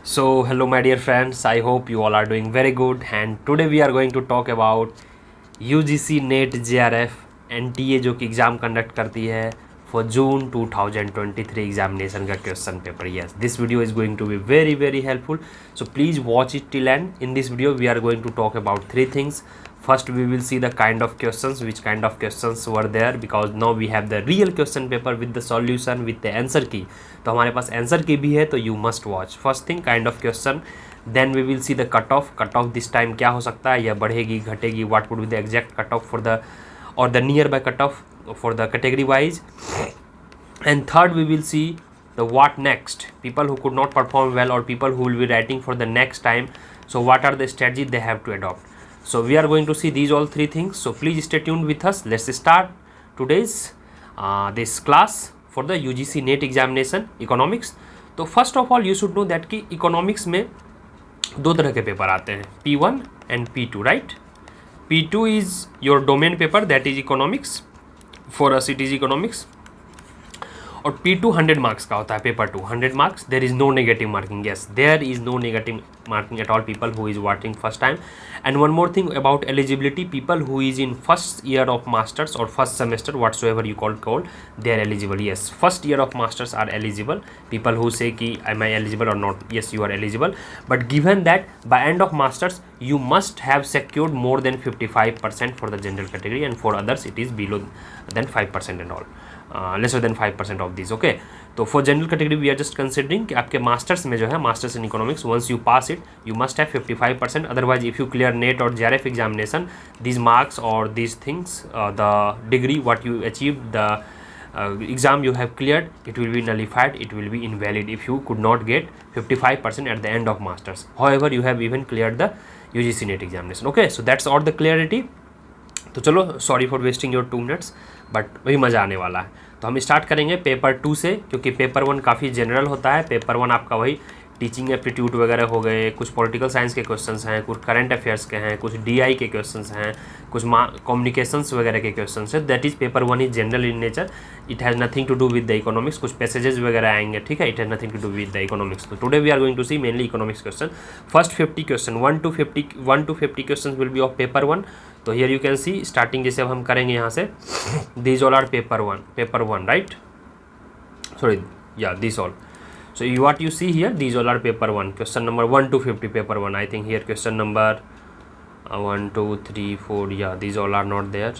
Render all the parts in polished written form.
So, hello, my dear friends. I hope you all are doing very good. And today we are going to talk about UGC NET JRF NTA जो कि exam conduct करती है for June 2023 examination का question paper. Yes, this video is going to be very helpful. So please watch it till end. In this video we are going to talk about three things. First we will see the kind of questions, which kind of questions were there, because now we have the real question paper with the solution with the answer key. तो हमारे पास answer की भी है, तो you must watch. First thing, kind of question. Then we will see the cutoff. Cutoff this time क्या हो सकता है, या बढ़ेगी घटेगी, what would be the exact cutoff for the or the nearby cutoff for the category wise. And third we will see the what next, people who could not perform well or people who will be writing for the next time, so what are the strategies they have to adopt. So we are going to see these all three things, so please stay tuned with us. Let's start today's this class for the UGC NET examination economics. तो first of all you should know that कि economics में दो तरह के paper आते हैं, P1 and P2, right. P2 is your domain paper, that is economics. For us it is economics. और P2 100 marks का होता है, paper 2 100 marks. There is no negative marking. Yes, there is no negative marking at all people who is watching first time. And one more thing about eligibility, people who is in first year of masters और first semester, whatsoever you call they are eligible. Yes, first year of masters are eligible. People who say कि am I eligible और not, yes you are eligible. But given that by end of masters you must have secured more than 55% for the general category, and for others it is below than 5% and all, lesser than 5% of these. Okay, तो for general category we are just considering कि आपके masters में जो है, masters in economics, once you pass it you must have 55%. otherwise if you clear NET or JRF examination, these marks or these things, the degree what you achieved, the exam you have cleared, it will be nullified, it will be invalid if you could not get 55% at the end of masters. However, you have even cleared the UGC NET examination. Okay, so that's all the clarity. तो चलो, sorry for wasting your 2 minutes, but वही मज़ा आने वाला है. तो हम start करेंगे पेपर 2 से, क्योंकि पेपर 1 काफ़ी जनरल होता है. पेपर 1 आपका वही टीचिंग एप्टीट्यूड वगैरह हो गए, कुछ पॉलिटिकल साइंस के क्वेश्चंस हैं, कुछ करंट अफेयर्स के हैं, कुछ DI के क्वेश्चंस हैं, कुछ कम्युनिकेशंस वगैरह के क्वेश्चंस है. That is paper 1 is general in nature. It has nothing to do with the economics. कुछ पैसेजेस वगैरह आएंगे, ठीक है. It has nothing to do with the इकोनॉमिक्स. तो today we are going to see mainly economics question. First 50 question, 1 to 50 question will be of paper 1. तो here you can see starting जैसे अब हम करेंगे यहाँ से, these all are paper 1, right. Sorry, या this all. So what you see here, these all are paper 1, question number 1 to 50, paper 1. I think here question number 1 2 3 4, yeah, these all are not there.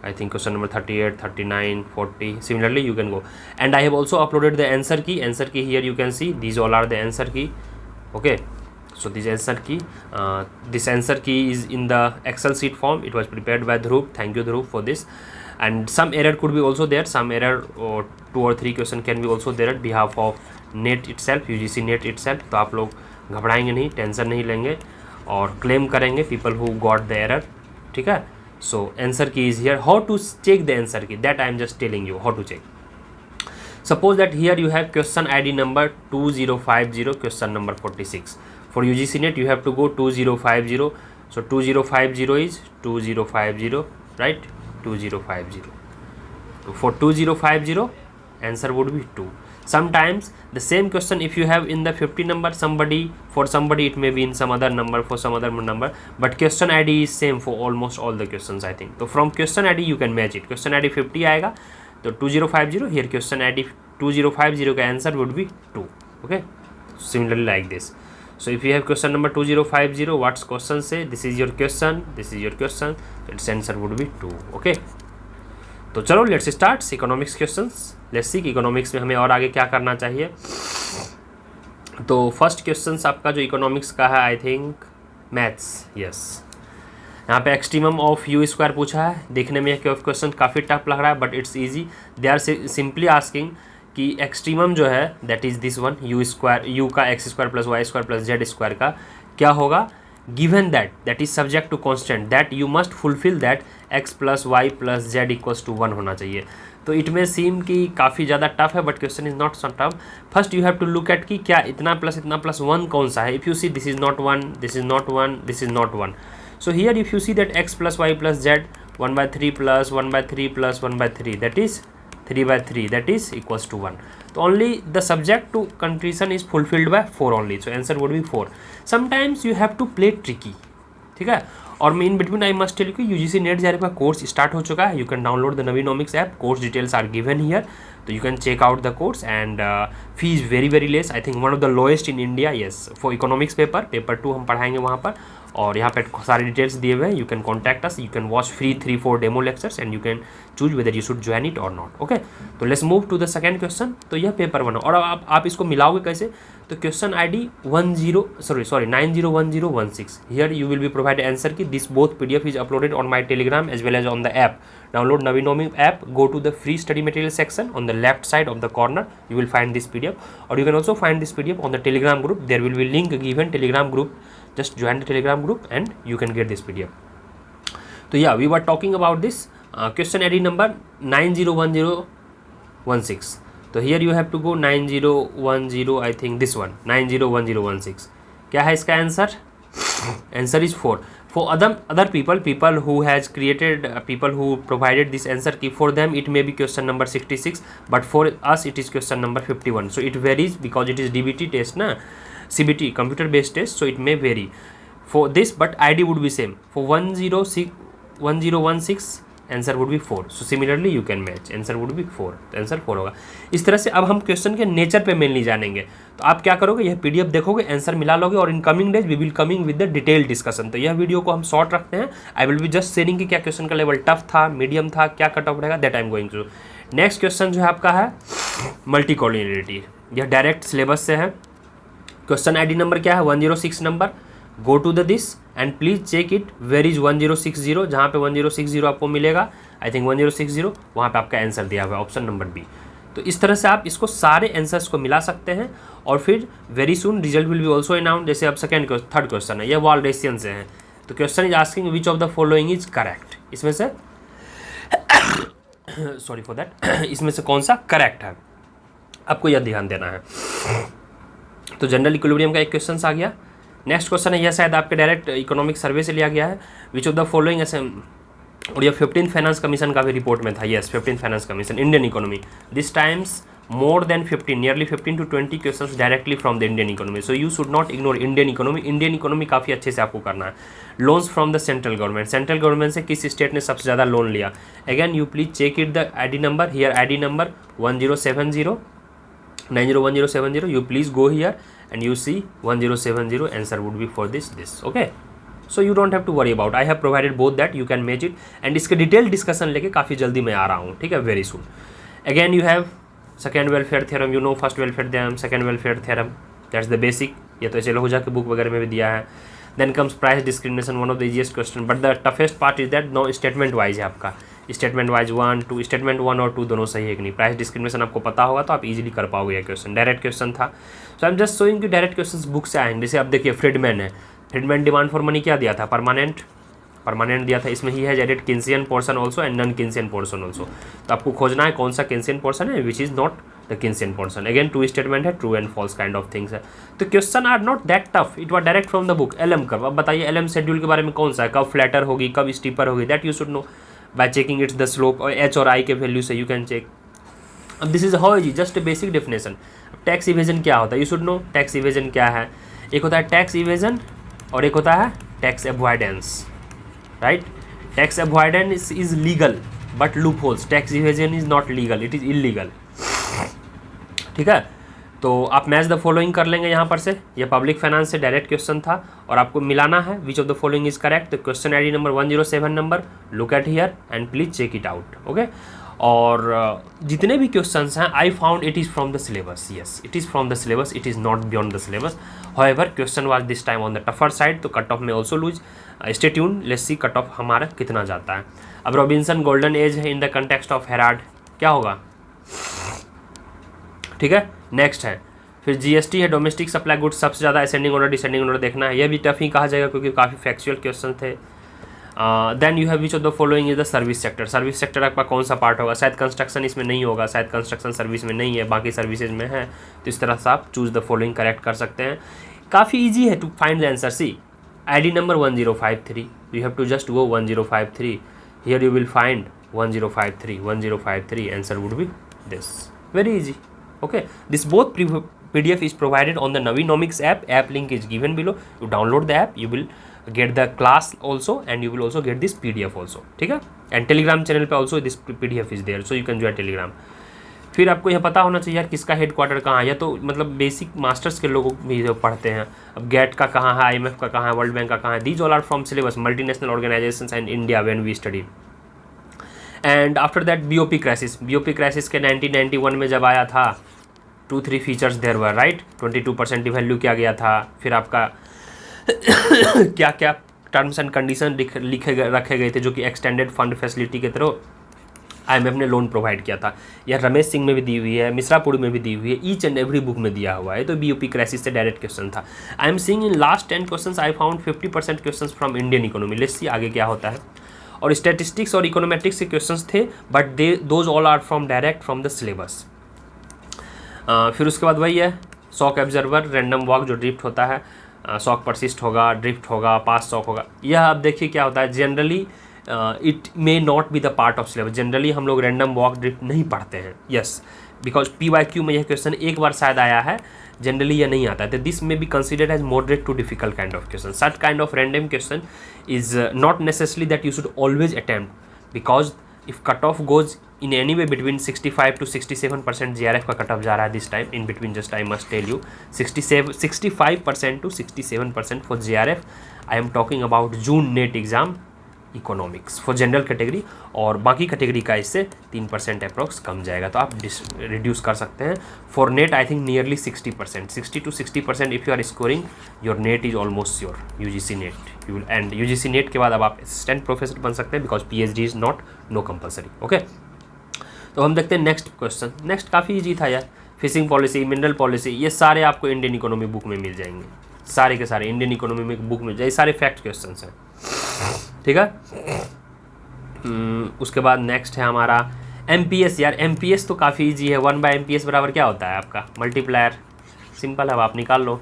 I think question number 38 39 40, similarly you can go. And I have also uploaded the answer key. Here you can see these all are the answer key. Okay, so this answer key is in the Excel sheet form. It was prepared by Dhruv. Thank you, Dhruv, for this. And some error could be also there, some error or 2 or 3 question can be also there at behalf of NET itself, UGC NET itself. तो आप लोग घबराएंगे नहीं, tension नहीं लेंगे और claim करेंगे people who got the error, ठीक है. So answer key is here. How to check the answer key, that I am just telling you how to check. Suppose that here you have question ID number 2050, question number 46. For UGC NET you have to go 2050. So 2050 is 2050, right, 2050. So for 2050 answer would be 2. Sometimes the same question if you have in the 50 number, for somebody it may be in some other number, for some other number, but question ID is same for almost all the questions, I think. So from question ID you can match it. Question ID 50 आएगा तो 2050, here question ID 2050 का answer would be 2. Okay, similarly like this. So if you have question number 2050, what's question say, this is your question, its answer would be 2. Okay, तो चलो let's start economics questions. Let's see कि economics में हमें और आगे क्या करना चाहिए. तो फर्स्ट क्वेश्चंस आपका जो इकोनॉमिक्स का है, आई थिंक मैथ्स. यस, यहाँ पे एक्सट्रीमम ऑफ यू स्क्वायर पूछा है. देखने में यह क्वेश्चन काफ़ी टफ लग रहा है, but it's easy. They are simply asking कि एक्सट्रीमम जो है that is this one, U square, U का X square plus Y square plus Z square का क्या होगा, given that is subject to constant, that you must fulfill that x plus y plus z equals to 1 होना चाहिए. तो it में सीम कि काफ़ी ज़्यादा टफ है, but question is not so tough. First you have to look at कि क्या इतना प्लस 1 कौन सा है. If you see this is not 1, this is not 1, this is not 1. So here if you see that x plus y plus z 1/3 plus 1/3 plus 1/3, that is 3/3 that is equals to 1. So only the subject to condition is fulfilled by 4 only, so answer would be 4. Sometimes you have to play tricky, ठीक है. और in between I must tell you कि UGC NET JRF का course start हो चुका है. You can download the Naveenomics app, course details are given here, तो you can check out the course and fee is very very less. I think one of the lowest in India. Yes, for economics paper 2 हम पढ़ाएंगे वहाँ पर, और यहाँ पे सारे details दिए हुए हैं. You can contact us, you can watch free 3-4 demo lectures and you can choose whether you should join it और नॉट. ओके, तो let's move to the second question. तो यह पेपर 1 और अब आप इसको मिलाओगे कैसे. तो question ID 901016. Here you will be provide answer key this both PDF is uploaded on my Telegram as well as on the app. Download Naveenomic app, go to the free study material section on the left side of the corner, you will find this PDF, or you can also find this PDF on the Telegram group. There will be link given Telegram group. Just join the Telegram group and you can get this PDF. So yeah, we were talking about this question ID number 901016. So here you have to go 9010, I think this one 901016. क्या है इसका answer? Answer is 4. For other people who has created people who provided this answer key, for them it may be question number 66, but for us it is question number 51. So it varies because it is DBT test na, CBT computer based test, so it may vary for this, but ID would be same. For 1016 answer would be 4. So similarly you can match, answer would be 4, तो answer 4 होगा. इस तरह से अब हम question के nature पे mainly जानेंगे. तो आप क्या करोगे, यह PDF देखोगे, आंसर मिला लोगे, और in coming days we will coming with the detail discussion. तो यह वीडियो को हम शॉर्ट रखते हैं. I will be just sharing कि क्या क्वेश्चन का लेवल टफ था, मीडियम था, क्या कट ऑफ रहेगा, that I am going to. Next question जो है आपका है मल्टीकोलिनियरिटी. यह डायरेक्ट सिलेबस से है. क्वेश्चन ID नंबर क्या है, 106 number. Go to the this and please check it where is 1060. जहाँ पे 1060 आपको मिलेगा, आई थिंक 1060, वहाँ पे आपका आंसर दिया हुआ है ऑप्शन नंबर B. तो इस तरह से आप इसको सारे आंसर्स को मिला सकते हैं, और फिर very soon result will be also announce. जैसे अब थर्ड क्वेश्चन है, ये वालडेसियन से है. तो question is asking which of the following is correct. इसमें से सॉरी फॉर दैट, इसमें से कौन सा करेक्ट है, आपको यह ध्यान देना है. तो जनरल इक्विलिब्रियम का एक क्वेश्चन आ गया. नेक्स्ट क्वेश्चन है, यह शायद आपके डायरेक्ट इकोनॉमिक सर्वे से लिया गया है. विच ऑफ द फॉलोइंग ऐसे, और यह 15th फाइनेंस कमीशन का भी रिपोर्ट में था. Yes, 15th finance commission, Indian economy. This times more than 15, nearly 15 to 20 questions directly from the Indian economy. So you should not ignore Indian economy. Indian economy काफ़ी अच्छे से आपको करना है. Loans from the central government. Central government से किस state ने सबसे ज़्यादा लोन लिया. Again you please check it the ID number here. ID number 1070 901070. You please go here and you see 1070. Answer would be for this. Okay. So you don't have to worry about. I have provided both that. You can match it. And इसके detail discussion लेके काफ़ी जल्दी मैं आ रहा हूँ, ठीक है, very soon. Again you have second welfare theorem, you know first welfare theorem, second welfare theorem, that's the basic. ये तो चलो हो जाके बुक वगैरह में भी दिया है. Then comes price discrimination, one of the easiest question, but the toughest part is that no statement wise है आपका. स्टेटमेंट वाइज 1 2, स्टेटमेंट 1 और 2 दोनों सही है कि नहीं. प्राइस डिस्क्रिमिनेशन आपको पता होगा तो आप इजीली कर पाओगे. ये क्वेश्चन डायरेक्ट क्वेश्चन था. सो आई एम जस्ट शोइंग कि डायरेक्ट क्वेश्चन बुक से आएंगे. जैसे अब देखिए फ्रीडमैन है, फ्रीडमैन डिमांड फॉर मनी क्या दिया था, परमानेंट दिया था. इसमें ही है added Keynesian portion also and non Keynesian portion also. तो आपको खोजना है कौन सा किंसियन पोर्शन है which is not the Keynesian portion. Again 2 statement है, true and false kind of things है. तो question are not that tough, it was direct from the book. LM curve, अब बताइए LM शेड्यूल के बारे में कौन सा है, कब फ्लैटर होगी, कब स्टीपर होगी, that you should no bye checking it's the slope, और H और I के वैल्यू से यू कैन चेक. अब this is how easy, just basic definition. Tax evasion क्या होता है, you should no tax evasion क्या है. एक होता है टैक्स इवेजन और एक होता है tax avoidance, right. Tax avoidance is legal but loop holes. Tax evasion is not legal, it is illegal, ठीक है. तो आप मैच द फॉलोइंग कर लेंगे यहाँ पर से. ये पब्लिक फाइनेंस से डायरेक्ट क्वेश्चन था और आपको मिलाना है which of the following is correct. तो question ID number 107 number, look at here and please check it out. Okay. और जितने भी क्वेश्चंस हैं I found it is from the syllabus. Yes, it is from the syllabus, it is not beyond the syllabus. However question was this time on the tougher side, तो cut off में also loose. Stay tune, let's see cut off हमारा कितना जाता है. अब Robinson golden age है in the context of Herald, क्या होगा, ठीक है. नेक्स्ट है फिर GST है, डोमेस्टिक सप्लाई गुड्स, सबसे ज़्यादा असेंडिंग ऑर्डर डिसेंडिंग ऑर्डर देखना है. यह भी टफ ही कहा जाएगा क्योंकि काफ़ी फैक्चुअल क्वेश्चन थे. Then you have which of the following is the service sector. Service sector आपका कौन सा पार्ट होगा, शायद कंस्ट्रक्शन इसमें नहीं होगा, शायद कंस्ट्रक्शन सर्विस में नहीं है, बाकी सर्विसेज में है. तो इस तरह से आप चूज द फॉलोइंग करेक्ट कर सकते हैं. काफ़ी ईजी है to find the answer. See ID number 1053, you have to just go 1053. Here you will find 1053 answer would be this. Very easy. Okay, this both PDF is provided on the Navinomics app link is given below. You download the app, you will get the class also and you will also get this PDF also. ठीक है, and Telegram channel पे also this PDF is there, so you can join Telegram. फिर आपको यह पता होना चाहिए यार किसका हेडक्वार्टर कहाँ है, या तो मतलब बेसिक मास्टर्स के लोग भी जो पढ़ते हैं, अब गेट का कहाँ है, IMF का कहाँ है, वर्ल्ड बैंक का कहाँ है, these all are from syllabus multinational organisations and India when we study. And after that BOP crisis के 1991 में जब आया था, 2-3 features there were, right. 22% devalue किया गया था. फिर आपका क्या क्या टर्म्स एंड कंडीशन रखे गए थे जो कि एक्सटेंडेड फंड फैसिलिटी के थ्रू IMF ने लोन प्रोवाइड किया था. यह रमेश सिंह में भी दी हुई है, मिश्रापुरी में भी दी हुई है, ईच एंड एवरी बुक में दिया हुआ है. तो BOP क्राइसिस से डायरेक्ट क्वेश्चन था. I am seeing in last 10 questions I found 50% questions from Indian economy. Let's see आगे क्या होता है. और स्टैटिस्टिक्स और इकोनोमेट्रिक्स के क्वेश्चंस थे, but those all are from direct from the syllabus. फिर उसके बाद वही है शॉक एब्जर्वर, रैंडम वॉक जो ड्रिफ्ट होता है, शॉक परसिस्ट होगा, ड्रिफ्ट होगा, पास शॉक होगा. यह अब देखिए क्या होता है. Generally it may not be the part of syllabus. Generally हम लोग रैंडम वॉक ड्रिफ्ट नहीं पढ़ते हैं. यस, बिकॉज PYQ में यह क्वेश्चन एक बार शायद आया है, जनरली यह नहीं आता है. तो this may be considered as moderate to difficult kind of question. Such kind of random question is not necessary that you should always attempt, because if cut off goes in any way between 65 to 67% GRF का cut off जा रहा है this time. In between just I must tell you 65% to 67% for GRF. I am talking about June NET exam economics for general category, और बाकी category का इससे 3% approx कम जाएगा. तो आप रिड्यूस कर सकते हैं. For NET I think nearly 60%, 60 to 60% if you are scoring your NET is almost your UGC NET. You will and UGC NET के बाद अब आप असिस्टेंट प्रोफेसर बन सकते हैं, because PhD is not no compulsory. Okay, तो हम देखते हैं नेक्स्ट क्वेश्चन. नेक्स्ट काफ़ी इजी था यार. फिशिंग पॉलिसी, मिनरल पॉलिसी, ये सारे आपको इंडियन इकोनॉमी बुक में मिल जाएंगे. सारे के सारे इंडियन इकोनॉमी में बुक में जाए, सारे फैक्ट क्वेश्चन हैं. ठीक है. उसके बाद नेक्स्ट है हमारा MPS. यार MPS तो काफ़ी इजी है. 1/MPS बराबर क्या होता है आपका मल्टीप्लायर. सिंपल है, अब आप निकाल लो.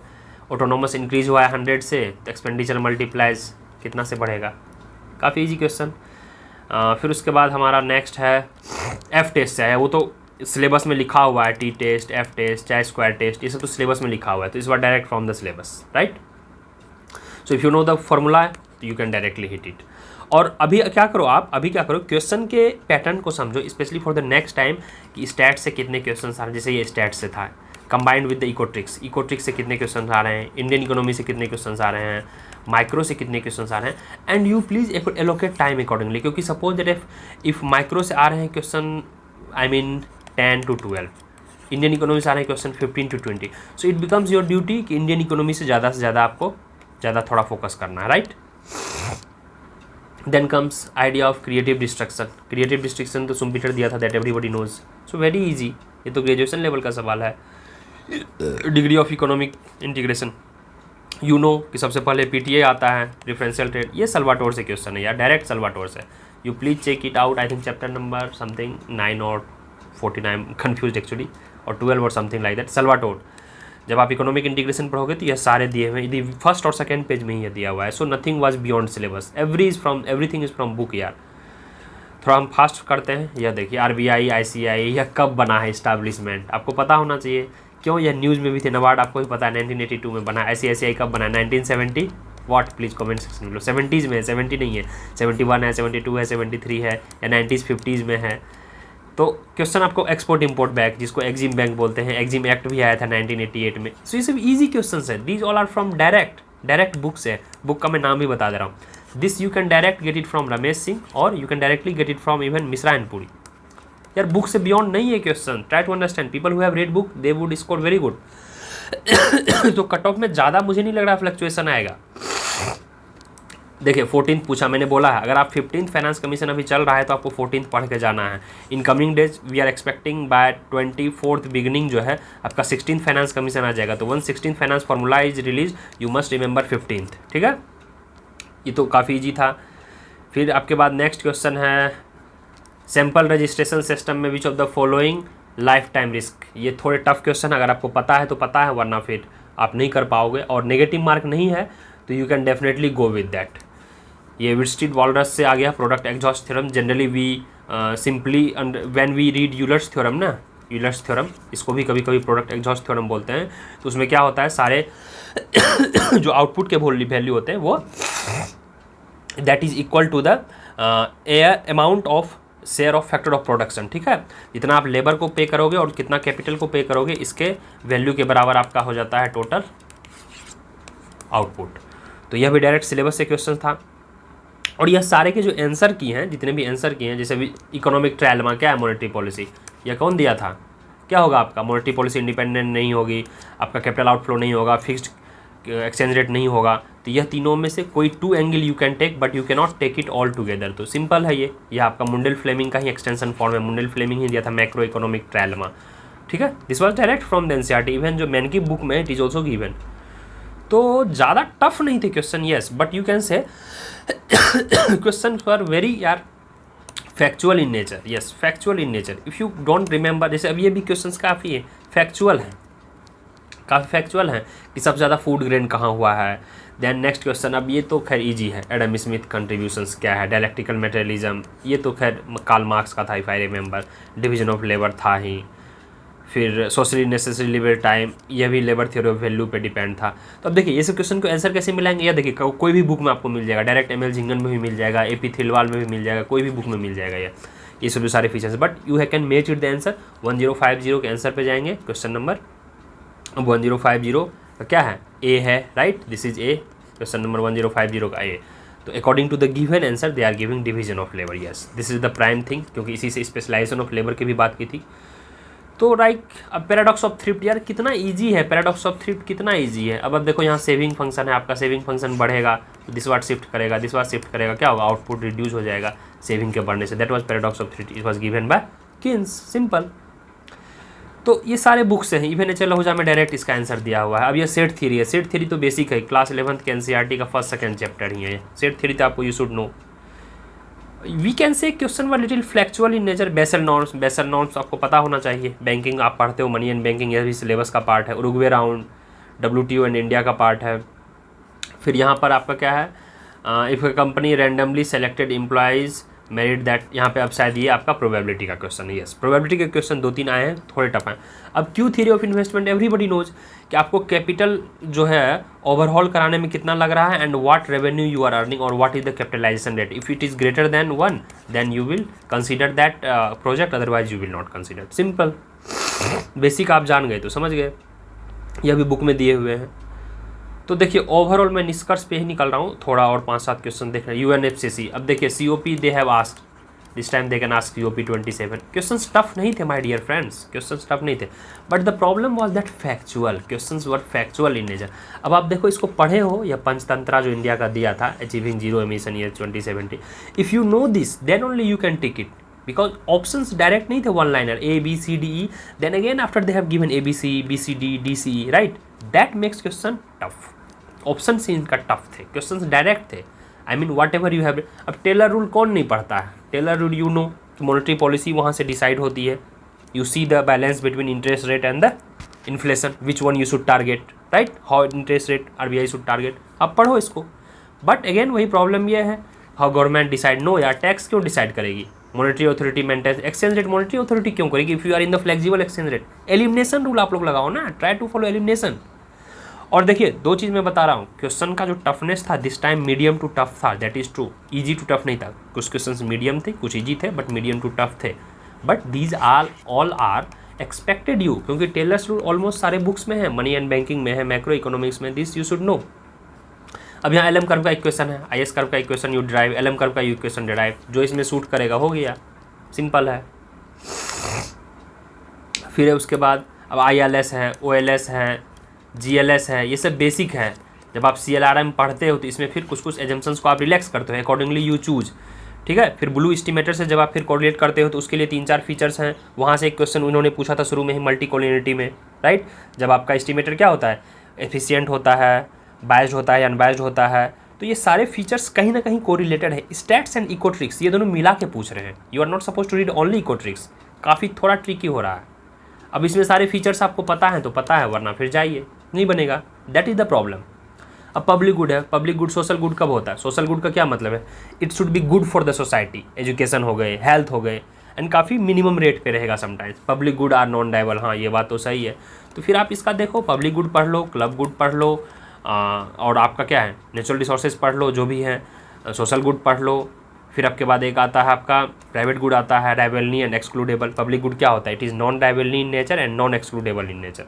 ऑटोनोमस इंक्रीज हुआ है 100 से, तो एक्सपेंडिचर मल्टीप्लाइज कितना से बढ़ेगा. काफ़ी इजी क्वेश्चन. फिर उसके बाद हमारा नेक्स्ट है F टेस्ट है. वो तो सिलेबस में लिखा हुआ है, T टेस्ट, F टेस्ट, चाहे स्क्वायर टेस्ट, ये सब तो सिलेबस में लिखा हुआ है. तो इस बार direct from the syllabus, right. So if you know the formula you can directly hit it. और अभी क्या करो क्वेश्चन के पैटर्न को समझो, specially for the next time कि स्टैट से कितने क्वेश्चन आ रहे हैं. जैसे ये स्टैट से था, कंबाइंड विद द इकोट्रिक्स से कितने क्वेश्चन आ रहे हैं, इंडियन इकोनॉमी से कितने क्वेश्चन आ रहे हैं, माइक्रो से कितने क्वेश्चन आ रहे हैं. And you please allocate time accordingly, क्योंकि सपोज दैट इफ माइक्रो से आ रहे हैं question I mean 10 to 12, Indian economy से आ रहे हैं question 15 to 20, so it becomes your duty कि इंडियन इकोनॉमी से ज़्यादा आपको ज़्यादा थोड़ा फोकस करना है, right. Then comes idea of creative destruction. तो सुम्पीटर दिया था, that everybody knows. So very easy, ये तो ग्रेजुएशन लेवल का सवाल है. Degree of economic integration, you know कि सबसे पहले PTA आता है, डिफरेंशियल ट्रेड. ये सल्वाटोर से क्वेश्चन है यार, डायरेक्ट सल्वाटोर से. You please check it out. I think chapter number something 9 और 49, कन्फ्यूज एक्चुअली, और 12 और समथिंग लाइक दैट. सल्वाटोर. जब आप इकोनॉमिक इंटीग्रेशन पढ़ोगे तो यह सारे दिए हुए हैं, फर्स्ट और सेकेंड पेज में ही यह दिया हुआ है. So nothing was beyond syllabus, everything is from book यार. थोड़ा हम फास्ट करते हैं. यह देखिए RBI ICI यह कब बना है इस्टेब्लिशमेंट, आपको पता होना चाहिए. क्यों, यह न्यूज़ में भी थे. नबार्ड आपको भी पता है 1982 में बना. ICICI कब बना, 1970 व्हाट, प्लीज़ कमेंट सेक्शन में लो. 70s में है, 70 नहीं है, 71 है, 72 है, 73 है, या 90s 50s में है. तो क्वेश्चन आपको एक्सपोर्ट इम्पोर्ट बैंक, जिसको एग्जिम बैंक बोलते हैं, एग्जिम एक्ट भी आया था 1988 में. सो ये सब ईजी क्वेश्चन है. These all are from direct book से. बुक का मैं नाम भी बता दे रहा हूँ. This you can direct get it from Ramesh Singh, और you can directly get it from even Mishra and Puri. यार बुक से बियॉन्ड नहीं है question. Try to understand. People who have read book they would score very good. तो cut off में ज़्यादा मुझे नहीं लग रहा फ्लक्चुएशन आएगा. देखिए 14th पूछा, मैंने बोला है अगर आप 15th फाइनेंस कमीशन अभी चल रहा है तो आपको 14th पढ़ के जाना है. In coming days we are expecting by 24th beginning जो है आपका 16th फाइनेंस कमीशन आ जाएगा. तो 16th finance formula is release, you must remember 15th. ठीक है, ये तो काफ़ी ईजी था. फिर आपके बाद नेक्स्ट क्वेश्चन है सैम्पल रजिस्ट्रेशन सिस्टम में विच of the following life time risk. ये थोड़े टफ क्वेश्चन, अगर आपको पता है तो पता है, वरना फिर आप नहीं कर पाओगे. और नेगेटिव मार्क नहीं है तो you can definitely go with that. ये विटस्टीड वॉलरस से आ गया product exhaust theorem. Generally we simply when we read Euler's theorem ना, यूलर्स थ्योरम, इसको भी कभी कभी प्रोडक्ट एग्जॉस्ट थ्योरम बोलते हैं, तो उसमें क्या होता है, सारे जो आउटपुट के वैल्यू होते हैं वो that is equal to the amount of share of factor of production, ठीक है, जितना आप लेबर को पे करोगे और कितना कैपिटल को पे करोगे, इसके वैल्यू के बराबर आपका हो जाता है टोटल आउटपुट। तो यह भी डायरेक्ट सिलेबस से क्वेश्चन था। और यह सारे के जो आंसर किए हैं, जितने भी आंसर किए हैं, जैसे भी इकोनॉमिक ट्रायल में क्या है, मॉनेटरी पॉलिसी, यह कौन दिया था, क्या होगा आपका, मॉनेटरी पॉलिसी इंडिपेंडेंट नहीं होगी, आपका कैपिटल आउटफ्लो नहीं होगा, फिक्स्ड एक्सचेंज रेट नहीं होगा, तो यह तीनों में से कोई 2 angle you can take but you can not take it all together. तो सिंपल है ये आपका मुंडल फ्लेमिंग का ही एक्सटेंशन फॉर्म है, मुंडल फ्लेमिंग ही दिया था मैक्रो इकोनॉमिक ट्रायल में, ठीक है। This was direct from the NCERT, even जो मैन की बुक में इट इज ऑल्सो गिवन। तो ज़्यादा टफ नहीं थे question, yes, but you can say question for very यार factual in nature, yes factual in nature. If you don't remember, जैसे अब ये भी क्वेश्चंस काफ़ी है फैक्चुअल हैं, काफ़ी फैक्चुअल हैं कि सबसे ज़्यादा फूड ग्रेन कहाँ हुआ है। देन नेक्स्ट क्वेश्चन, अब ये तो खैर इजी है, एडम स्मिथ कंट्रीब्यूशंस क्या है, डायलेक्टिकल मटेरियलिज्म, ये तो खैर कार्ल मार्क्स का था if I remember, division of labour था ही, फिर सोशली नेसेसरी लेबर टाइम, यह भी लेबर थ्योरी ऑफ वैल्यू पे डिपेंड था। तो अब देखिए ये सब क्वेश्चन को आंसर कैसे मिलाएंगे, या देखिए कोई भी बुक में आपको मिल जाएगा, डायरेक्ट एमएल झिंगन में भी मिल जाएगा, एपी थिलवाल में भी मिल जाएगा, कोई भी बुक में मिल जाएगा ये सब जो सारे features, but you can match it the answer. 1050 के आंसर पे जाएंगे, क्वेश्चन नंबर 1050 का क्या है, ए है, right, this is A, question number 1050 का ए। तो according to the given answer they are giving division of labour, yes this is the prime thing, क्योंकि इसी से स्पेशलाइजेशन ऑफ लेबर की भी बात की थी। तो राइट, अब पैराडॉक्स ऑफ थ्रिफ्ट, यार कितना इजी है, पैराडॉक्स ऑफ थ्रिफ्ट कितना इजी है। अब देखो यहाँ सेविंग फंक्शन है, आपका सेविंग फंक्शन बढ़ेगा तो दिस वाट शिफ्ट करेगा, दिस वाट शिफ्ट करेगा, क्या होगा, आउटपुट रिड्यूस हो जाएगा सेविंग के बढ़ने से। That was paradox of thrift, it was given by Keynes, simple. तो ये सारे बुक्स हैं, इवन एच एल आहूजा में डायरेक्ट इसका आंसर दिया हुआ है। अब ये सेट थ्योरी है, सेट थ्योरी तो बेसिक है, क्लास 11th के एनसीईआरटी का फर्स्ट सेकंड चैप्टर ही है। सेट थ्योरी तो आपको you should know. We can say question were little factual in nature. Basel norms आपको पता होना चाहिए, बैंकिंग आप पढ़ते हो, मनी एंड बैंकिंग, यह भी सिलेबस का पार्ट है। Uruguay round, WTO and India का पार्ट है। फिर यहाँ पर आपका क्या है, if A company randomly selected employees merit that, यहाँ पे अब शायद ये आपका प्रोबेबिलिटी का क्वेश्चन है। यस, प्रोबेबिलिटी के क्वेश्चन 2-3 आए हैं, थोड़े टफ हैं। अब Q theory of investment, everybody knows कि आपको कैपिटल जो है ओवरहॉल कराने में कितना लग रहा है, and what revenue you are earning और what is the capitalization rate. If it is greater than 1 then you will consider that project, otherwise you will not consider. Simple, basic आप जान गए तो समझ गए, यह भी बुक में दिए हुए हैं। तो देखिए ओवरऑल मैं निष्कर्ष पे ही निकल रहा हूँ, थोड़ा और 5-7 क्वेश्चन देख रहे हैं। UNFCCC, अब देखिए COP they have asked, this time they can ask COP 27। Questions tough नहीं थे my dear friends, questions tough नहीं थे, but the problem was that factual, questions were factual in nature. अब आप देखो इसको पढ़े हो, या पंचतंत्रा जो इंडिया का दिया था, achieving zero emission year 2070, if you no this then only you can take it, because options direct नहीं थे one liner A B C D E, then again after they have given ABC BCD DCE, right, that makes question tough. Option से इनका tough थे, questions direct थे, I mean what ever you have. अब Taylor rule कौन नहीं पढ़ता है, Taylor rule you know कि मॉनेटरी पॉलिसी वहाँ से डिसाइड होती है, you see the balance between interest rate and the inflation, which one you should target, right, how interest rate RBI should target, आप पढ़ो इसको। बट अगेन वही problem ये है, हाउ गवर्नमेंट डिसाइड, नो यार टैक्स क्यों डिसाइड करेगी, monetary authority maintain, exchange rate monetary authority क्यों करेगी, if you are in the flexible exchange rate. Elimination rule आप लोग लगाओ ना, ट्राई टू फॉलो एलिमिनेशन। और देखिए 2 चीज़ मैं बता रहा हूँ, क्वेश्चन का जो टफनेस था this time medium to tough था, that is true, easy to tough नहीं था, कुछ क्वेश्चंस मीडियम थे, कुछ इजी थे, बट मीडियम टू टफ थे। But these all are expected you, क्योंकि टेलर्स रूल ऑलमोस्ट सारे बुक्स में है, मनी एंड बैंकिंग में है, मैक्रो इकोनॉमिक्स में, दिस यू शुड नो। अब यहाँ LM कर्व का इक्वेशन है, IS कर्व का equation you drive, LM curve का इक्वेशन ड्राइव, जो इसमें सूट करेगा हो गया, सिंपल है। फिर उसके बाद अब ILS है, OLS है, GLS है, ये सब बेसिक है। जब आप CLRM पढ़ते हो तो इसमें फिर कुछ एजम्पशंस को आप रिलैक्स करते हो, अकॉर्डिंगली यू चूज, ठीक है। फिर ब्लू एस्टिमेटर से जब आप फिर कोरिलेट करते हो तो उसके लिए 3-4 फीचर्स हैं, वहाँ से एक क्वेश्चन उन्होंने पूछा था शुरू में ही मल्टी कोलिनिटी में, राइट। जब आपका एस्टिमेटर क्या होता है, एफिशिएंट होता है, बायस्ड होता है, अनबायस्ड होता है, तो ये सारे फीचर्स कहीं ना कहीं कोरिलेटेड है। स्टैट्स एंड इकोट्रिक्स ये दोनों मिला के पूछ रहे हैं, you are not suppose to read only econometrics, काफ़ी थोड़ा ट्रिकी हो रहा है। अब इसमें सारे फीचर्स आपको पता है तो पता है, वरना फिर जाइए नहीं बनेगा, दैट इज़ द प्रॉब्लम। अब पब्लिक गुड है, पब्लिक गुड सोशल गुड कब होता है? सोशल गुड का क्या मतलब है? It should be good for the society, education हो गए, हेल्थ हो गए, एंड काफ़ी मिनिमम रेट पे रहेगा sometimes. Public good are non divisible, हाँ ये बात तो सही है। तो फिर आप इसका देखो, पब्लिक गुड पढ़ लो, क्लब गुड पढ़ लो, और आपका क्या है, नेचुरल रिसोर्सेज पढ़ लो जो भी है, सोशल गुड पढ़ लो। फिर आपके बाद एक आता है आपका प्राइवेट गुड आता है, divisible and excludable. Public good क्या होता है? It is non divisible in nature and non excludable in nature.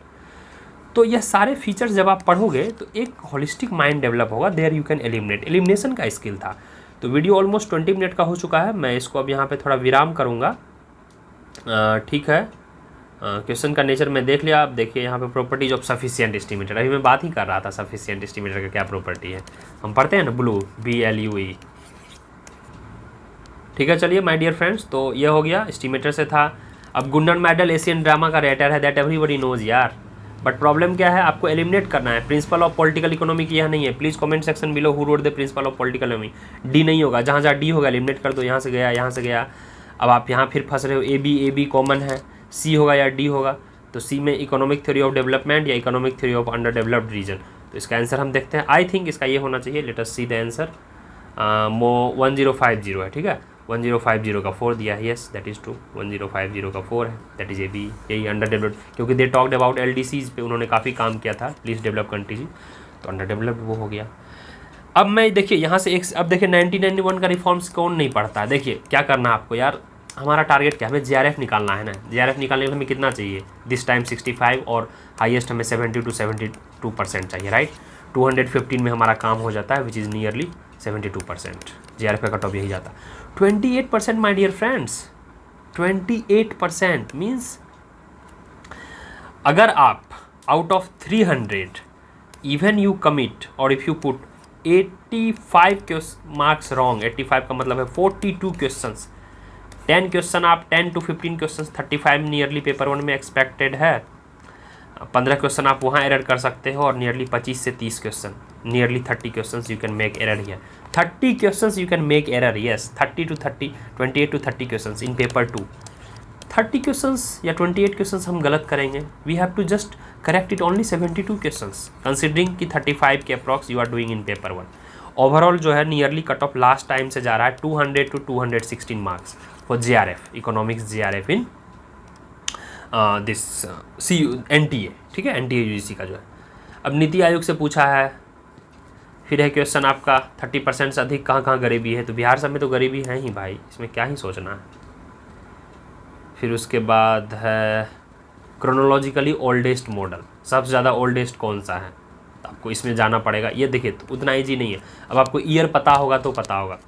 तो ये सारे फीचर्स जब आप पढ़ोगे तो एक होलिस्टिक माइंड डेवलप होगा, there you can eliminate. Elimination का स्किल था। तो वीडियो ऑलमोस्ट 20 मिनट का हो चुका है, मैं इसको अब यहाँ पे थोड़ा विराम करूँगा। ठीक है, क्वेश्चन का नेचर में देख लिया। आप देखिए यहाँ पे प्रॉपर्टीज ऑफ सफिशिएंट एस्टिमेटर, अभी मैं बात ही कर रहा था सफिशिएंट एस्टिमेटर का क्या प्रॉपर्टी है। हम पढ़ते हैं ना ब्लू, BLUE। ठीक है, चलिए माय डियर फ्रेंड्स, तो ये हो गया, एस्टिमेटर से था। अब गुंडन मेडल एशियन ड्रामा का राइटर है, दैट एवरीबॉडी नोज यार। बट प्रॉब्लम क्या है, आपको एलिमिनेट करना है। प्रिंसिपल ऑफ पॉलिटिकल इकोनॉमी की यह नहीं है। Please comment section below who wrote the principle of political economy. D नहीं होगा, जहाँ जहाँ डी होगा एलिमिनेट कर दो। यहाँ से गया, यहाँ से गया, अब आप यहाँ फिर फंस रहे हो। ए बी कॉमन है, सी होगा या डी होगा। तो सी में इकोनॉमिक थ्योरी ऑफ डेवलपमेंट या economic theory of under developed region. तो इसका आंसर हम देखते हैं। आई थिंक इसका ये होना चाहिए। Let us see the answer. 1050 है, ठीक है। 1050 का 4 दिया है, येस दैट इज़ ट्रू। 1050 का 4 है, दैट इज़ ए बी। यही अंडर डेवलप्ड, क्योंकि दे टॉक्ड अबाउट LDCs पे उन्होंने काफ़ी काम किया था, लीस्ट डेवलप कंट्रीज, तो अंडर डेवलप्ड वो हो गया। अब मैं देखिए यहाँ से एक, अब देखिए 1991 का रिफॉर्म्स कौन नहीं पढ़ता है। देखिए क्या करना है आपको यार, हमारा टारगेट क्या है, हमें JRF निकालना है ना। JRF निकालने के लिए हमें कितना चाहिए? दिस टाइम 65 और हाईएस्ट हमें 70 to 72% चाहिए, राइट। 215 में हमारा काम हो जाता है, विच इज़ नियरली 72%। JRF का कट ऑफ यही जाता है। 28% माय डियर फ्रेंड्स, 28% मीन्स अगर आप out of 300 even you commit और if you put 85 marks wrong, 85 का मतलब है 42 क्वेश्चंस, 10 क्वेश्चन आप 10 to 15 क्वेश्चन 35 नियरली पेपर 1 में एक्सपेक्टेड है। 15 क्वेश्चन आप वहाँ एरर कर सकते हो और नियरली 25 से 30 question, nearly 30 question you can make error here. 30 question you can make error, yes 28 to 30 question in paper 2। 30 question या 28 क्वेश्चन हम गलत करेंगे, we have to just correct it only 72 question considering कि 35 के approx you are doing in paper 1। Overall जो है nearly cut off last time से जा रहा है 200 to 216 marks for JRF, economics JRF in this NTA, ठीक है, NTA UGC का जो है। अब नीति आयोग से पूछा है, फिर है क्वेश्चन आपका 30% से अधिक कहाँ कहाँ गरीबी है। तो बिहार सब में तो गरीबी है ही भाई, इसमें क्या ही सोचना है। फिर उसके बाद है क्रोनोलॉजिकली ओल्डेस्ट मॉडल, सबसे ज़्यादा ओल्डेस्ट कौन सा है, तो आपको इसमें जाना पड़ेगा। ये देखिए तो उतना ईजी नहीं है। अब आपको ईयर पता होगा तो पता होगा।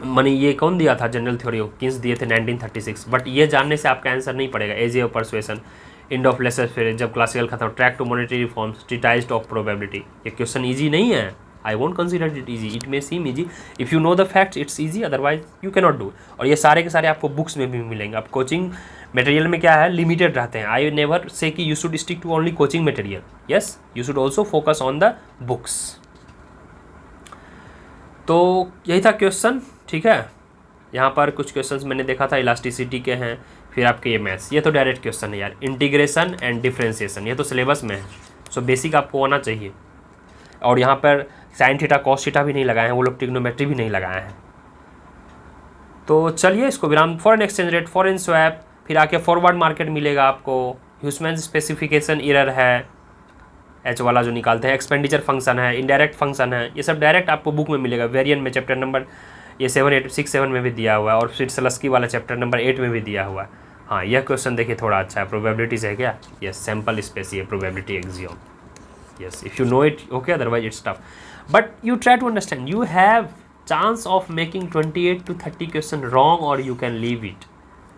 मैंने ये कौन दिया था, जनरल थ्योरी ऑफ किन्स दिए थे 1936। बट ये जानने से आपका आंसर नहीं पड़ेगा। Age of persuasion, end of laissez faire, जब क्लासिकल खत्म, track to monetary reforms, treatise of probability. ये क्वेश्चन ईजी नहीं है, I won't consider it easy, it may seem easy, if you know the facts it's easy, otherwise you can not do. और ये सारे के सारे आपको बुक्स में भी मिलेंगे। अब कोचिंग मटेरियल में क्या है, लिमिटेड रहते हैं। आई नेवर से कि you should stick to only coaching material, yes you should also focus on the books. तो यही था क्वेश्चन, ठीक है। यहाँ पर कुछ क्वेश्चंस मैंने देखा था इलास्टिसिटी के हैं, फिर आपके ये मैथ्स, ये तो डायरेक्ट क्वेश्चन है यार। इंटीग्रेशन एंड डिफरेंशिएशन, ये तो सिलेबस में है, सो बेसिक आपको आना चाहिए। और यहाँ पर साइन थीटा कॉस थीटा भी नहीं लगाए हैं वो लोग, ट्रिग्नोमेट्री भी नहीं लगाए हैं। तो चलिए इसको विराम। Foreign exchange rate, foreign swap, फिर आके फॉरवर्ड मार्केट मिलेगा आपको। ह्यूसमैन स्पेसिफिकेशन एरर है, H वाला जो निकालते हैं। एक्सपेंडिचर फंक्शन है, इनडायरेक्ट फंक्शन है, ये सब डायरेक्ट आपको बुक में मिलेगा। वेरिएंट में चैप्टर नंबर ये 7, 8, 6, 7 में भी दिया हुआ है, और फिर सलस्की वाला चैप्टर नंबर 8 में भी दिया हुआ है। हाँ यह क्वेश्चन देखिए थोड़ा अच्छा है, प्रोबेबिलिटीज है क्या, यस सैम्पल स्पेस, ये probability axiom, yes if you know it okay, otherwise it's tough, but you try to understand, you have chance of making 28 to 30 question wrong or you can leave it,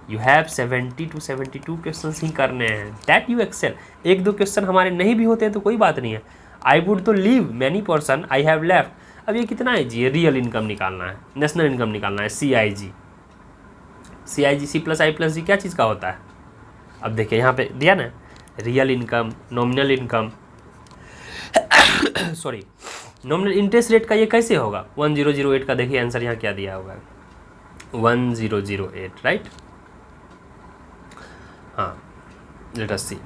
you have 70 to 72 questions ही करने हैं, that you excel। एक दो question हमारे नहीं भी होते हैं तो कोई बात नहीं है, I would तो leave many portion I have left। अब ये कितना है जी, रियल इनकम निकालना है, नेशनल इनकम निकालना है, CIG C प्लस आई प्लस जी क्या चीज़ का होता है। अब देखिए यहाँ पे दिया ना, real income, nominal income, sorry nominal interest rate का ये कैसे होगा। 1008 का देखिए आंसर यहाँ क्या दिया होगा, 1008 राइट। हाँ लेट अस सी,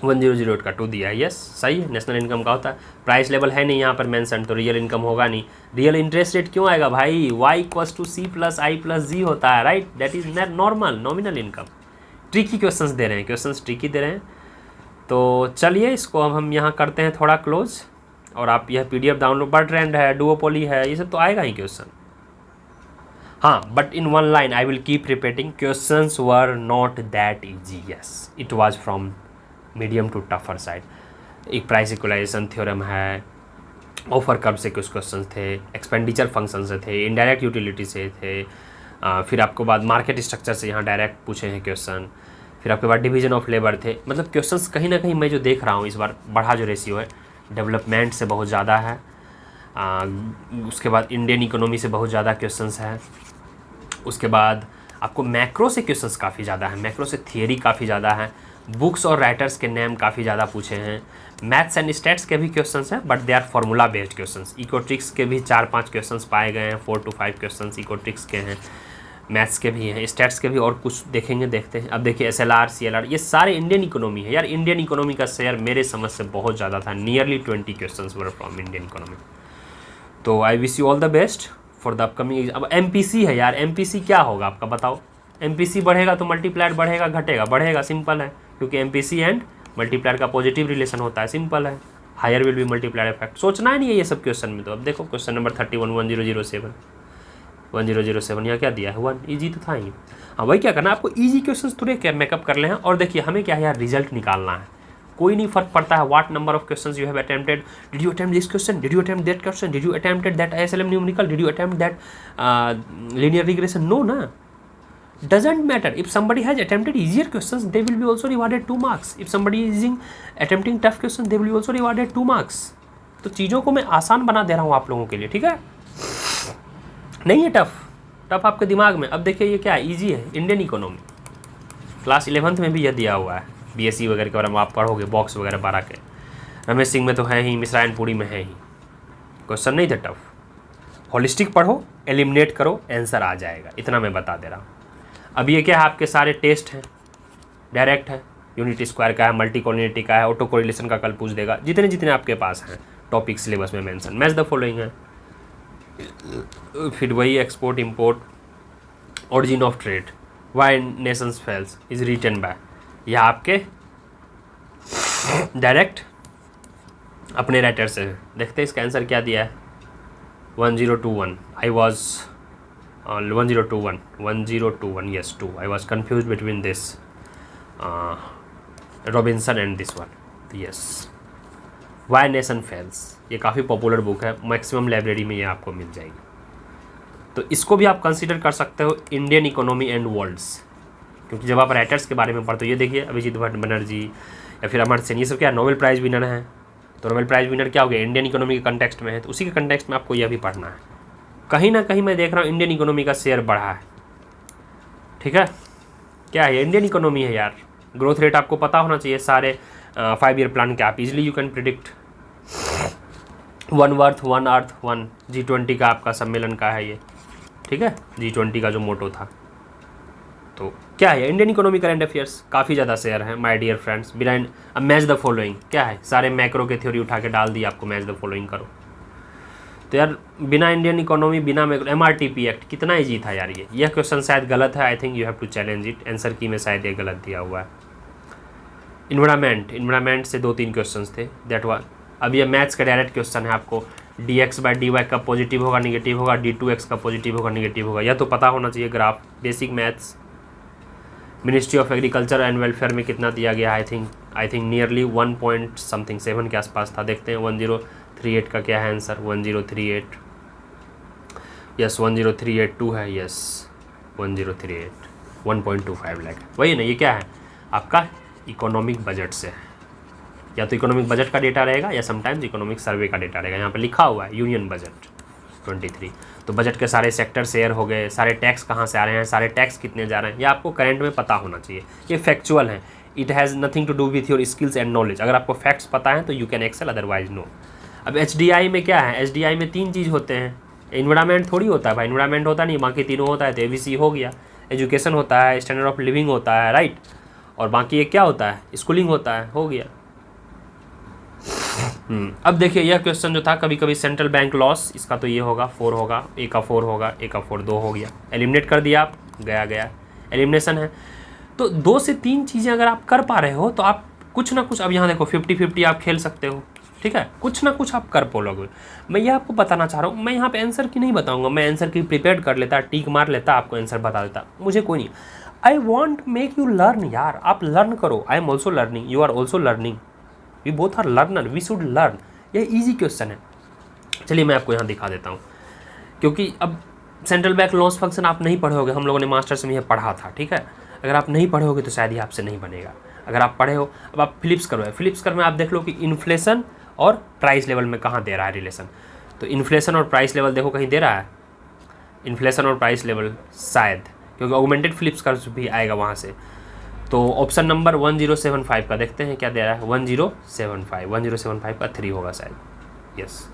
1008 का 2 दिया है, यस सही है। नेशनल इनकम का होता है, प्राइस लेवल है नहीं यहाँ पर मेंशन, तो रियल इनकम होगा नहीं। रियल इंटरेस्ट रेट क्यों आएगा भाई, y=c+i+g होता है, right, that is normal nominal income. Tricky questions दे रहे हैं, क्वेश्चंस ट्रिकी दे रहे हैं। तो चलिए इसको अब हम यहाँ करते हैं थोड़ा क्लोज, और आप यह PDF डाउनलोड, बर्ट्रैंड है, डुओपोली है, ये सब तो आएगा ही क्वेश्चन। हाँ, but in one line I will keep repeating, questions were not that easy, yes it was from medium to tougher side. एक प्राइस इक्वलाइजेशन थ्योरम है, ऑफर कर्व से कुछ क्वेश्चन थे, एक्सपेंडिचर फंक्शन से थे, इनडायरेक्ट यूटिलिटी से थे, फिर आपको बाद मार्केट स्ट्रक्चर से यहाँ डायरेक्ट पूछे हैं क्वेश्चन, फिर आपके बाद डिवीजन ऑफ लेबर थे। मतलब क्वेश्चंस कहीं ना कहीं मैं जो देख रहा हूँ इस बार बढ़ा जो रेशियो है डेवलपमेंट से बहुत ज़्यादा है, उसके बाद इंडियन इकोनॉमी से बहुत ज़्यादा क्वेश्चंस है, उसके बाद आपको मैक्रो से क्वेश्चंस काफ़ी ज़्यादा है, मैक्रो से थियरी काफ़ी ज़्यादा है, बुक्स और राइटर्स के नेम काफ़ी ज़्यादा पूछे हैं, मैथ्स एंड स्टैट्स के भी क्वेश्चंस हैं but they are formula based questions, econometrics के भी 4-5 क्वेश्चंस पाए गए हैं, 4 to 5 क्वेश्चंस इकोट्रिक्स के हैं, मैथ्स के भी हैं, स्टैट्स के भी और कुछ देखेंगे, देखते हैं। अब देखिए SLR CLR ये सारे इंडियन इकोनॉमी है यार, इंडियन इकोनॉमी का शेयर मेरे समझ से बहुत ज़्यादा था, nearly 20 questions were from Indian economy. तो I wish you all the best for the upcoming. अब MPC है यार, MPC क्या होगा आपका बताओ, MPC बढ़ेगा तो मल्टीप्लायर बढ़ेगा घटेगा, बढ़ेगा, सिंपल है, क्योंकि MPC एंड मल्टीप्लायर का पॉजिटिव रिलेशन होता है, सिंपल है, higher will be multiplier effect, सोचना ही नहीं है ये सब क्वेश्चन में। तो अब देखो क्वेश्चन नंबर 31 1007 यहाँ क्या दिया है 1, ईजी तो था ही। हाँ वही क्या करना है आपको, ईजी क्वेश्चन थोड़े क्या मेकअप कर ले हैं, और देखिए हमें क्या है यार रिजल्ट निकालना है, कोई नहीं फर्क पड़ता है what number of questions you have attempted, did you attempt this question, did you attempt that question, did you attempted that ISLM numerical, did you attempt that linear regression, no na, doesn't matter. If somebody has attempted easier questions they will be also rewarded 2 marks, if somebody is attempting tough questions they will be also rewarded 2 marks। तो चीज़ों को मैं आसान बना दे रहा हूँ आप लोगों के लिए, ठीक है, नहीं है टफ आपके दिमाग में। अब देखिए ये क्या है, ईजी है, इंडियन इकोनॉमी, क्लास 11th में भी यह दिया हुआ है, BSc वगैरह के बारे में आप पढ़ोगे, बॉक्स वगैरह 12 के, रमेश सिंह में तो है ही, मिश्रा एंड पुरी में है ही, क्वेश्चन नहीं थे टफ, होलिस्टिक पढ़ो, एलिमिनेट करो, आंसर आ जाएगा, इतना मैं बता दे रहा हूँ। अब ये क्या है, आपके सारे टेस्ट हैं, डायरेक्ट है, यूनिट स्क्वायर का है, मल्टी कोलिनिटी का है, ऑटो कोरिलेशन का कल पूछ देगा, जितने जितने आपके पास हैं टॉपिक सिलेबस में मेंशन, मैच द फॉलोइंग है, फिर वही export import, origin of trade, why nations fails is written by, यह आपके डायरेक्ट अपने राइटर से देखते हैं। इसका आंसर क्या दिया है 1021, I was 1021 yes 2, I was confused between this Robinson and this one, yes, Why Nation Fails, ये काफ़ी पॉपुलर बुक है, मैक्सिमम लाइब्रेरी में ये आपको मिल जाएगी, तो इसको भी आप कंसीडर कर सकते हो इंडियन इकोनॉमी एंड वर्ल्ड्स, क्योंकि जब आप राइटर्स के बारे में पढ़ते हो, ये देखिए अभिजीत भट्ट बनर्जी या फिर अमर्त्य सेन, ये सब क्या नोबेल प्राइज़ विनर हैं, तो नोबेल प्राइज़ विनर क्या हो गया, इंडियन इकोनॉमी के कंटेक्स्ट में है, तो उसी के कंटेक्स्ट में आपको यह भी पढ़ना है। कहीं ना कहीं मैं देख रहा हूँ इंडियन इकोनॉमी का शेयर बढ़ा है, ठीक है, क्या है इंडियन इकोनॉमी है यार, ग्रोथ रेट आपको पता होना चाहिए, सारे 5 ईयर प्लान के आप easily you can predict, 1 worth 1 earth 1, G20 का आपका सम्मेलन का है ये, ठीक है, G20 का जो मोटो था। तो क्या है इंडियन इकोनॉमी करंट अफेयर्स, काफ़ी ज़्यादा शेयर है माय डियर फ्रेंड्स। बिना अब मैच द फॉलोइंग क्या है, सारे मैक्रो के थ्योरी उठा के डाल दी आपको, मैच द फॉलोइंग करो। तो यार बिना इंडियन इकोनॉमी, बिना MRTP एक्ट, कितना ईजी था यार यह क्वेश्चन शायद गलत है, I think you have to challenge it, answer key में शायद ये गलत दिया हुआ है। इन्वायरमेंट से 2-3 क्वेश्चन थे, दैट वा। अब ये मैथ्स का डायरेक्ट क्वेश्चन है, आपको dx/dy कब पॉजिटिव होगा निगेटिव होगा, d2x कब पॉजिटिव होगा निगेटिव होगा, यह तो पता होना चाहिए, graph, basic maths. Ministry of agriculture and welfare में कितना दिया गया, आई थिंक नियरली 1.7 के आसपास था, देखते हैं 1038 का क्या है आंसर, 1038, यस 10382 है, यस 1038, 1.25 लाख, वही ना, ये क्या है आपका इकोनॉमिक बजट से है, या तो इकोनॉमिक बजट का डेटा रहेगा या समटाइम्स इकोनॉमिक सर्वे का डेटा रहेगा, यहाँ पे लिखा हुआ है यूनियन बजट 23, तो बजट के सारे सेक्टर शेयर हो गए, सारे टैक्स कहाँ से आ रहे हैं, सारे टैक्स कितने जा रहे हैं, ये आपको करंट में पता होना चाहिए, ये फैक्चुअल है, it has nothing to do with your skills and knowledge, अगर आपको फैक्ट्स पता है तो you can excel, otherwise no. अब HDI में क्या है, HDI में 3 चीज़ होते हैं, इन्वायरमेंट थोड़ी होता है भाई, इन्वायरमेंट होता नहीं, बाकी तीनों होता है, तो ABC हो गया, एजुकेशन होता है, स्टैंडर्ड ऑफ लिविंग होता है, राइट, और बाकी ये क्या होता है, स्कूलिंग होता है। हो गया। अब देखिए यह क्वेश्चन जो था, कभी कभी सेंट्रल बैंक लॉस, इसका तो ये होगा 4 होगा, ए का 4 होगा, ए का 4 2 हो गया, एलिमिनेट कर दिया आप, गया एलिमिनेशन है। तो 2 से 3 चीज़ें अगर आप कर पा रहे हो तो आप कुछ ना कुछ, अब यहाँ देखो 50-50 आप खेल सकते हो, ठीक है, कुछ ना कुछ आप कर पाओगे। मैं ये आपको बताना चाह रहा हूँ, मैं यहाँ पे आंसर की नहीं बताऊँगा, मैं आंसर की प्रिपेयर कर लेता, टिक मार लेता, आपको आंसर बता देता, मुझे कोई नहीं। I want make you learn यार, आप लर्न करो, I am also learning, you are also learning, we both are learner, we should learn. यह ईजी क्वेश्चन है। चलिए मैं आपको यहाँ दिखा देता हूँ, क्योंकि अब सेंट्रल बैंक लॉस फंक्शन आप नहीं पढ़ोगे, हम लोगों ने मास्टर्स में यह पढ़ा था, ठीक है। अगर आप नहीं पढ़े होगे तो शायद ही आपसे नहीं बनेगा। अगर आप पढ़े हो, अब आप फिलिप्स करो, फिलिप्स कर में आप देख लो कि इन्फ्लेशन और प्राइस लेवल में कहाँ दे रहा है रिलेशन। तो इन्फ्लेशन और प्राइस लेवल देखो कहीं दे रहा है, इन्फ्लेशन और प्राइस लेवल शायद, क्योंकि ऑगमेंटेड फिलिप्स कर्व भी आएगा वहाँ से। तो ऑप्शन नंबर 1075 का देखते हैं क्या दे रहा है, 1075 का 3 होगा शायद, यस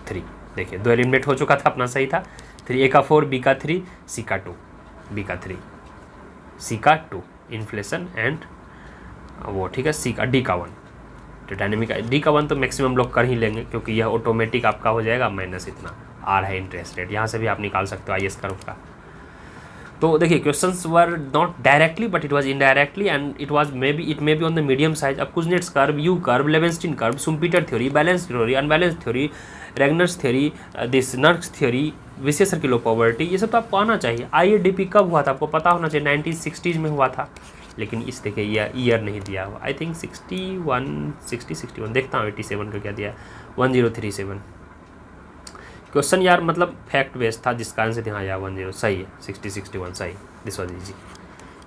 3। देखिए 2 एलिमिनेट हो चुका था, अपना सही था। 3, ए का 4, बी का 3, सी का 2, बी का 3, सी का 2 इन्फ्लेशन एंड वो, ठीक है, सी का, डी का 1 तो डायनेमिक, डी का 1 तो मैक्सिमम लोग कर ही लेंगे, क्योंकि यह ऑटोमेटिक आपका हो जाएगा माइनस इतना, आर है इंटरेस्ट रेट, यहाँ से भी आप निकाल सकते हो IS कर्व का। तो देखिए questions were not directly but it was indirectly and it may be on the medium size. अब Kuznets curve, U curve, Leibenstein curve, Schumpeter theory, balance theory, unbalance theory, Ragnar's theory, this Nurkse theory, vicious circular poverty, ये सब तो आपको आना चाहिए। IADP कब हुआ था आपको पता होना चाहिए, 1960s में हुआ था, लेकिन इस देखिए ईयर नहीं दिया हुआ, आई थिंक 61 देखता हूँ 87 का क्या दिया है, 1037 क्वेश्चन यार, मतलब फैक्ट बेस्ड था, जिसका आंसर यहाँ आया 10 सही है, 61 सही, दिस वाज इजी।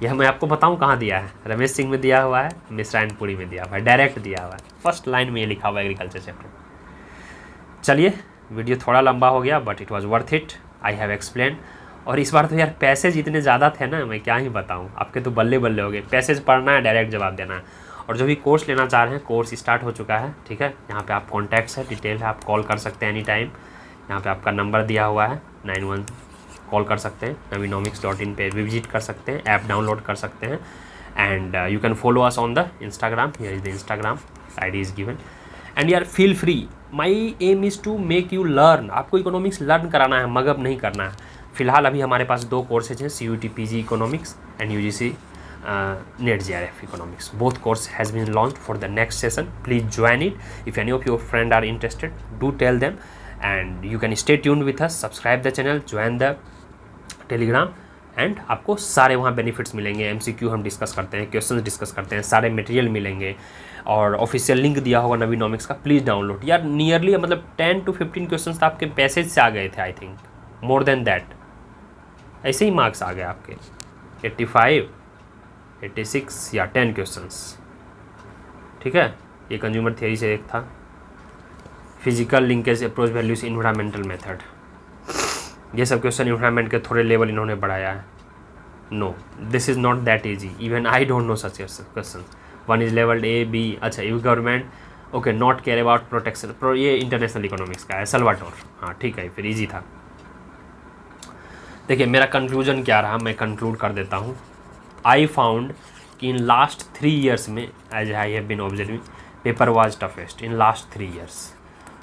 यह मैं आपको बताऊँ कहाँ दिया है, रमेश सिंह में दिया हुआ है, मिश्रा एंड पुरी में दिया हुआ है, डायरेक्ट दिया हुआ है, फर्स्ट लाइन में ये लिखा हुआ है एग्रीकल्चर चैप्टर। चलिए वीडियो थोड़ा लंबा हो गया but it was worth it, I have explain. और इस बार तो यार पैसेज इतने ज़्यादा थे ना, मैं क्या ही बताऊँ, आपके तो बल्ले बल्ले हो गए। पैसेज पढ़ना है, डायरेक्ट जवाब देना है। और जो भी कोर्स लेना चाह रहे हैं, कोर्स स्टार्ट हो चुका है, ठीक है। यहाँ पे आप कॉन्टैक्ट्स है, डिटेल है, आप कॉल कर सकते हैं एनी टाइम। यहाँ पे आपका नंबर दिया हुआ है 91, कॉल कर सकते हैं, navinomics.in पे विजिट कर सकते हैं, ऐप डाउनलोड कर सकते हैं and you can follow us on the Instagram, here is the Instagram ID is given and यार feel free, my aim is to make you learn. आपको इकोनॉमिक्स लर्न कराना है, मगअप नहीं करना है। फिलहाल अभी हमारे पास 2 कोर्सेज हैं, CUT PG इकोनॉमिक्स एंड UGC NET JRF इकोनॉमिक्स। Both course has been launched for the next session, please join it. If any of your friend are interested, do tell them and you can stay tuned with us, subscribe the channel, join the Telegram एंड आपको सारे वहाँ benefits मिलेंगे। MCQ हम discuss करते हैं, questions discuss करते हैं, सारे मटेरियल मिलेंगे और ऑफिशियल लिंक दिया होगा नवीनॉमिक्स का, प्लीज़ डाउनलोड। यार नियरली मतलब 10 to 15 क्वेश्चंस तो आपके पैसेज से आ गए थे, I think more than that, ऐसे ही मार्क्स आ गए आपके 85, 86 या 10 क्वेश्चंस, ठीक है। ये कंज्यूमर थियरी से एक था, physical linkage approach values environmental method, ये सब क्वेश्चन इन्वायरमेंट के थोड़े लेवल इन्होंने बढ़ाया है। No, this is not that easy, even I don't know such question. One is level A B, अच्छा you government, okay, not care about protection, ये international economics का है, सल्वाटोर, हाँ ठीक है, फिर ईजी था। देखिए मेरा कंक्लूजन क्या रहा, मैं कंक्लूड कर देता हूँ। आई फाउंड कि इन लास्ट 3 years में, as I have been observing, paper was toughest in last 3 years।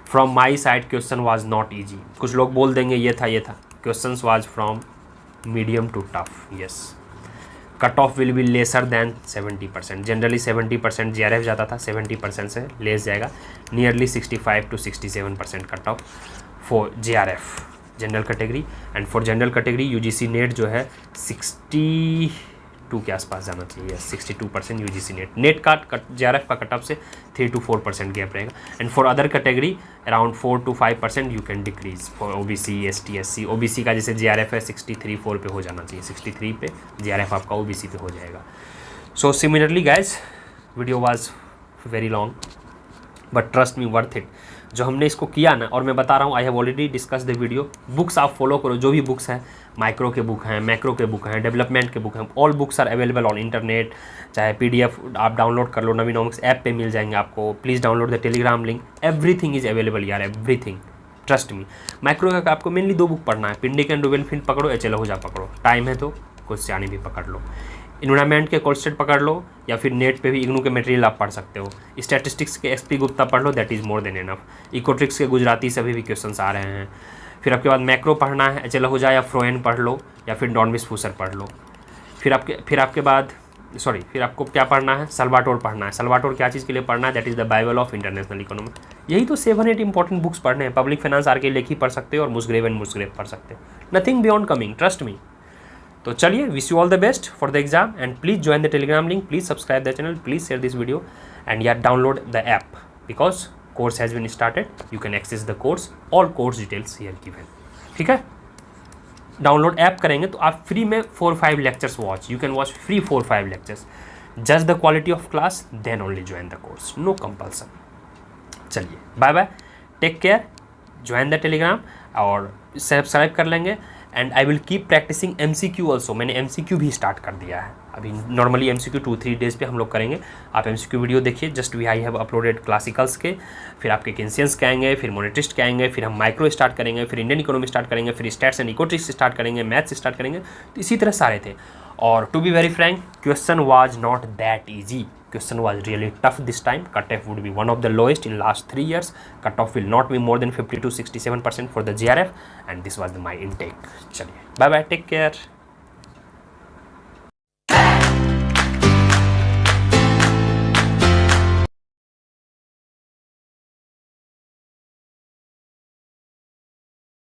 From my side question was not easy. कुछ लोग बोल देंगे ये था, question was from medium to tough, yes. Cut off will be lesser than 70%, generally 70% JRF जाता था, 70% से less जाएगा, nearly 65 to 67% cut off for JRF general category and for general category UGC net जो है 62 के आसपास जाना चाहिए, 62% UGC नेट का JRF का कट ऑफ से 3 to 4% गैप रहेगा and for other category around 4 to 5% you can decrease for OBC ST SC। OBC का जैसे JRF है 63-4 पे हो जाना चाहिए, 63 पे JRF आपका OBC पे हो जाएगा। So similarly guys, video was very long but trust me worth it. जो हमने इसको किया ना, और मैं बता रहा हूँ, I have already discuss the video. Books आप फॉलो करो, जो भी बुक्स हैं, माइक्रो के बुक हैं, मैक्रो के बुक हैं, डेवलपमेंट के बुक हैं, all books are available on internet. चाहे PDF आप डाउनलोड कर लो, नवीनॉमिक्स ऐप पे मिल जाएंगे आपको। Please download the Telegram link, everything is available यार, एवरीथिंग, ट्रस्ट मी। माइक्रो का आपको मेनली 2 बुक पढ़ना है, पिंडिक एंड डुवेलफिल्ड पकड़ो, HL आहूजा पकड़ो, टाइम है तो कुछ जाने भी पकड़ लो। इन्वायरमेंट के कोर्सेट पकड़ लो, या फिर नेट पे भी इग्नू के मटेरियल आप पढ़ सकते हो। स्टैटिस्टिक्स के एसपी गुप्ता पढ़ लो, that is more than enough. Econometrics के गुजराती से भी क्वेश्चंस आ रहे हैं। फिर आपके बाद मैक्रो पढ़ना है, एच एल हो जाए या फ्रोएन पढ़ लो, या फिर डॉनविस फूसर पढ़ लो। फिर आपके बाद फिर आपको क्या पढ़ना है, सल्वाटोर पढ़ना है। सल्वाटोर क्या चीज़ के लिए पढ़ना है, that is the Bible of international economy. यही तो 7-8 इंपॉर्टेंट बुक्स पढ़ने हैं। पब्लिक फाइनेंस आर के लेखी पढ़ सकते हो और मुस्ग्रेव एंड मुस्ग्रेव पढ़ सकते हो। Nothing beyond coming, trust me. तो चलिए, wish you all the best for the exam and please join the Telegram link, please subscribe the channel, please share this video and यार download the app because course has been started. You can access the course, all course details here given. ठीक है, download app करेंगे तो आप free में 4-5 lectures watch, you can watch free 4-5 lectures, just the quality of class, then only join the course, no compulsion. चलिए, bye bye, take care, join the Telegram और subscribe कर लेंगे। And I will keep practicing MCQ also. मैंने MCQ भी start कर दिया है अभी। नॉर्मली MCQ 2-3 डेज पे हम लोग करेंगे। आप MCQ वीडियो देखिए, just we I have uploaded classicals के, फिर आपके केंसियंस के आएंगे, फिर मोनेटिस्ट के आएंगे, फिर हम माइक्रो स्टार्ट करेंगे, फिर इंडियन इकोनॉमी स्टार्ट करेंगे, फिर स्टैट्स एंड इकोट्रिक्स स्टार्ट करेंगे, मैथ्स स्टार्ट करेंगे। तो इसी तरह सारे थे। और to be very frank, question was not that easy. Question was really tough this time. Cutoff would be one of the lowest in last 3 years. Cutoff will not be more than 50 to 67% for the JRF, and this was my intake. चलिए, bye bye, take care.